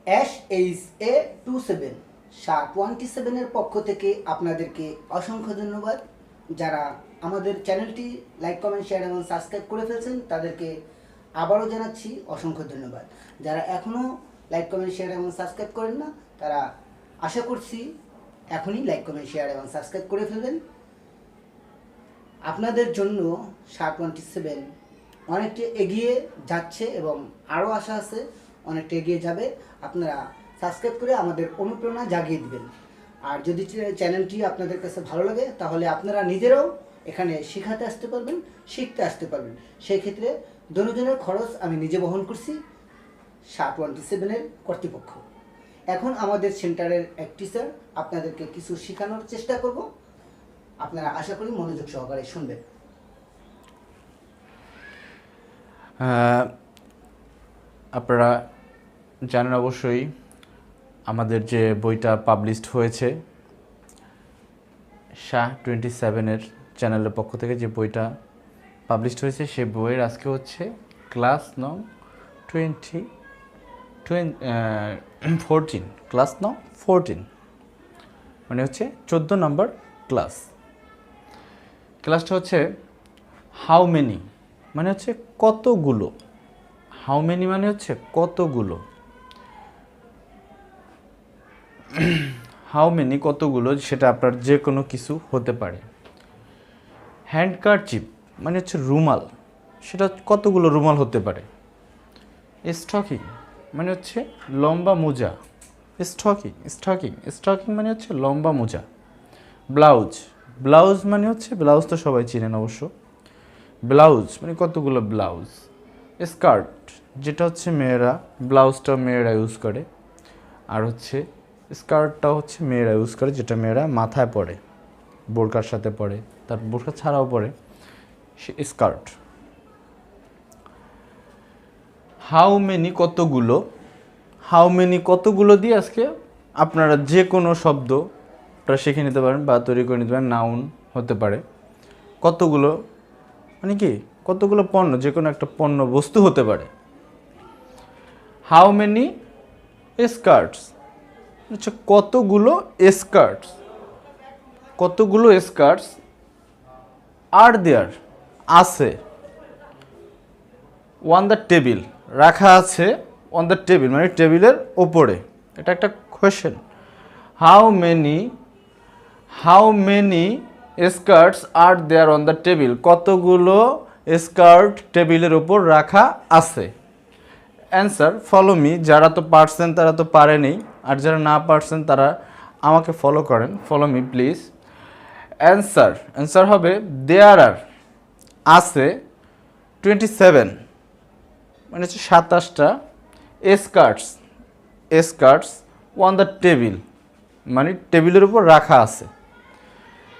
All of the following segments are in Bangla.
SHA27 SHA27 এর পক্ষ থেকে আপনাদেরকে অসংখ্য ধন্যবাদ। যারা আমাদের চ্যানেলটি লাইক কমেন্ট শেয়ার এবং সাবস্ক্রাইব করে ফেলছেন তাদেরকে আবারও জানাচ্ছি অসংখ্য ধন্যবাদ। যারা এখনও লাইক কমেন্ট শেয়ার এবং সাবস্ক্রাইব করেন না তারা আশা করছি এখনই লাইক কমেন্ট শেয়ার এবং সাবস্ক্রাইব করে ফেলবেন। আপনাদের জন্য SHA27 অনেকটা এগিয়ে যাচ্ছে এবং আরও আশা আছে অনেকটা এগিয়ে যাবে। আপনারা সাবস্ক্রাইব করে আমাদের অনুপ্রেরণা জাগিয়ে দিবেন। আর যদি চ্যানেলটি আপনাদের কাছে ভালো লাগে তাহলে আপনারা নিজেরাও এখানে শেখাতে আসতে পারবেন, শিখতে আসতে পারবেন। সেই ক্ষেত্রে দৈনন্দিনের খরচ আমি নিজে বহন করছি, SHA27 কর্তৃপক্ষ। এখন আমাদের সেন্টারের এক টিচার আপনাদেরকে কিছু শেখানোর চেষ্টা করব। আপনারা আশা করি মনোযোগ সহকারে শুনবেন। আপনারা জানেন অবশ্যই আমাদের যে বইটা পাবলিশড হয়েছে SHA27 চ্যানেলের পক্ষ থেকে যে বইটা পাবলিশড হয়েছে সেই বইয়ের আজকে হচ্ছে ক্লাস নং 14 ক্লাস নং 14 মানে হচ্ছে 14 নম্বর ক্লাস। ক্লাসটা হচ্ছে হাউ মেনি মানে হচ্ছে কতগুলো। হাউ মেনি মানে হচ্ছে কতগুলো। হাউ মেনি কতগুলো, সেটা আপনার যে কোনো কিছু হতে পারে। হ্যান্ডকারচিপ মানে হচ্ছে রুমাল, সেটা কতগুলো রুমাল হতে পারে। স্টকিং মানে হচ্ছে লম্বা মোজা। স্টকিং মানে হচ্ছে লম্বা মোজা। ব্লাউজ মানে হচ্ছে, ব্লাউজ তো সবাই চিনেন অবশ্য। ব্লাউজ মানে কতগুলো ব্লাউজ। স্কার্ট যেটা হচ্ছে মেয়েরা, ব্লাউজটাও মেয়েরা ইউজ করে, আর হচ্ছে স্কার্টটাও হচ্ছে মেয়েরা ইউজ করে, যেটা মেয়েরা মাথায় পরে, বোরকার সাথে পরে, তার বোরকা ছাড়াও পরে, সে স্কার্ট। হাউ মেনি কতগুলো দিয়ে আজকে আপনারা যে কোনো শব্দটা শিখে নিতে পারেন বা তৈরি করে নিতে পারেন। নাউন হতে পারে। কতগুলো মানে কি, কতগুলো পণ্য, যে কোনো একটা পণ্য বস্তু হতে পারে। হাউ মেনি স্কার্টস আচ্ছা, কতগুলো স্কার্টস আর দেয়ার আছে অন দ্য টেবিল, রাখা আছে অন দ্য টেবিল মানে টেবিলের ওপরে। এটা একটা question. How many skirts are there on the table, কতগুলো স্কার্ট টেবিলের ওপর রাখা আছে। অ্যান্সার ফলো মি, যারা তো পারছেন তারা তো পারেনি, আর যারা না পারছেন তারা আমাকে ফলো করেন। Follow me please. অ্যান্সার হবে দেয়ার আর আছে 27 মানে হচ্ছে 27টা স্কার্টস অন দ্য টেবিল মানে টেবিলের উপর রাখা আছে।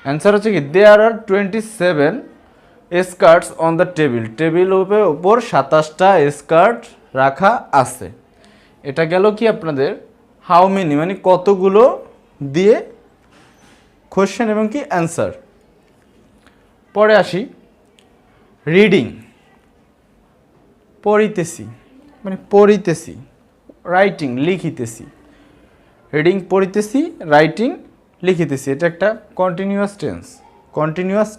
অ্যান্সার হচ্ছে কি দেয়ার আর 27 স্কার্টস অন দ্য টেবিল, টেবিলের উপর 27টা স্কার্ট রাখা আছে। এটা গেল কি আপনাদের হাউ মেনি মানে কতগুলো দিয়ে কোশ্চেন এবং কি অ্যান্সার। পরে আসি রিডিং, পড়িতেছি, রাইটিং লিখিতেছি। রিডিং পড়িতেছি, রাইটিং লিখিতেছি, এটা একটা কন্টিনিউয়াস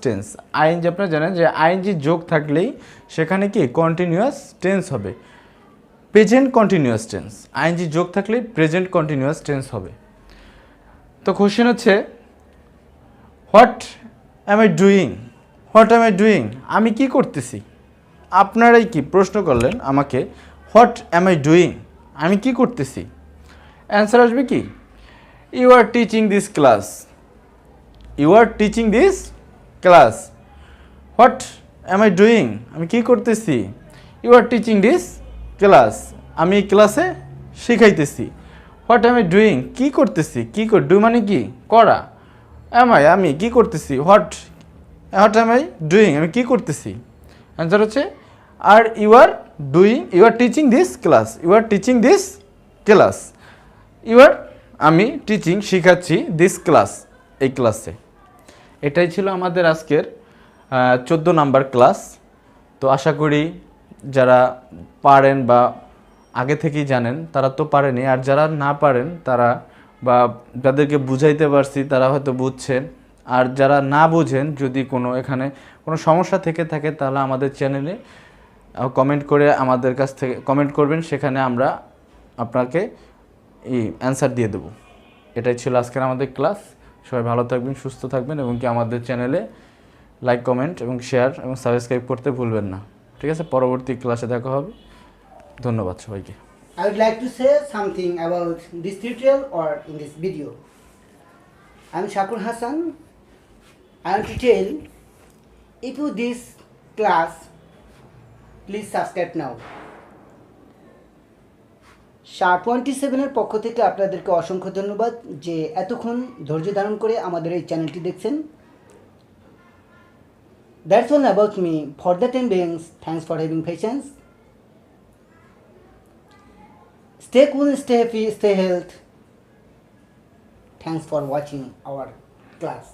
টেন্স। আইএনজি আপনারা জানেন যে আইএনজি যোগ থাকলেই সেখানে কি কন্টিনিউয়াস টেন্স হবে, প্রেজেন্ট কন্টিনিউয়াস টেন্স। আইএনজি যোগ থাকলেই প্রেজেন্ট কন্টিনিউয়াস টেন্স হবে। তো কোশ্চেন হচ্ছে হোয়াট অ্যাম আই ডুইং, আমি কি করতেছি। আপনারাই কি প্রশ্ন করলেন আমাকে, হোয়াট অ্যাম আই ডুইং, আমি কি করতেছি। অ্যান্সার আসবে কি you are teaching this class. What am I doing, আমি কি করতেছি। You are teaching this class, আমি এই ক্লাসে শিখাইতেছি। হোয়াট অ্যাম আই ডুইং, কি করতেছি, ডু মানে কি করা, আমি কি করতেছি। হোয়াট অ্যাম আই ডুইং, আমি কি করতেছি। অ্যান্সার হচ্ছে আর you are teaching this class, আমি টিচিং শিখাচ্ছি দিস ক্লাস, এই ক্লাসে। এটাই ছিল আমাদের আজকের 14 নাম্বার ক্লাস। তো আশা করি যারা পারেন বা আগে থেকেই জানেন তারা তো পারেনি, আর যারা না পারেন তারা বা যাদেরকে বুঝাইতে পারছি তারা হয়তো বুঝছেন। আর যারা না বুঝেন, যদি কোনো এখানে কোনো সমস্যা থেকে থাকে তাহলে আমাদের চ্যানেলে কমেন্ট করে আমাদের কাছ থেকে কমেন্ট করবেন, সেখানে আমরা আপনাকে অ্যান্সার দিয়ে দেবো। এটাই ছিল আজকের আমাদের ক্লাস। সবাই ভালো থাকবেন, সুস্থ থাকবেন এবং কি আমাদের চ্যানেলে লাইক, কমেন্ট এবং শেয়ার এবং সাবস্ক্রাইব করতে ভুলবেন না। ঠিক আছে, পরবর্তী ক্লাসে দেখা হবে। ধন্যবাদ সবাইকে। I would like to say something about this tutorial or in this video. I'm Shakur Hassan. I want to tell, if you this class, please subscribe now. SHAR27 এর পক্ষ থেকে আপনাদেরকে অসংখ্য ধন্যবাদ যে এতক্ষণ ধৈর্য ধারণ করে আমাদের এই চ্যানেলটি দেখছেন। That's all about me. For the time being, thanks for having patience. Stay cool, stay happy, stay healthy. Thanks for watching our class.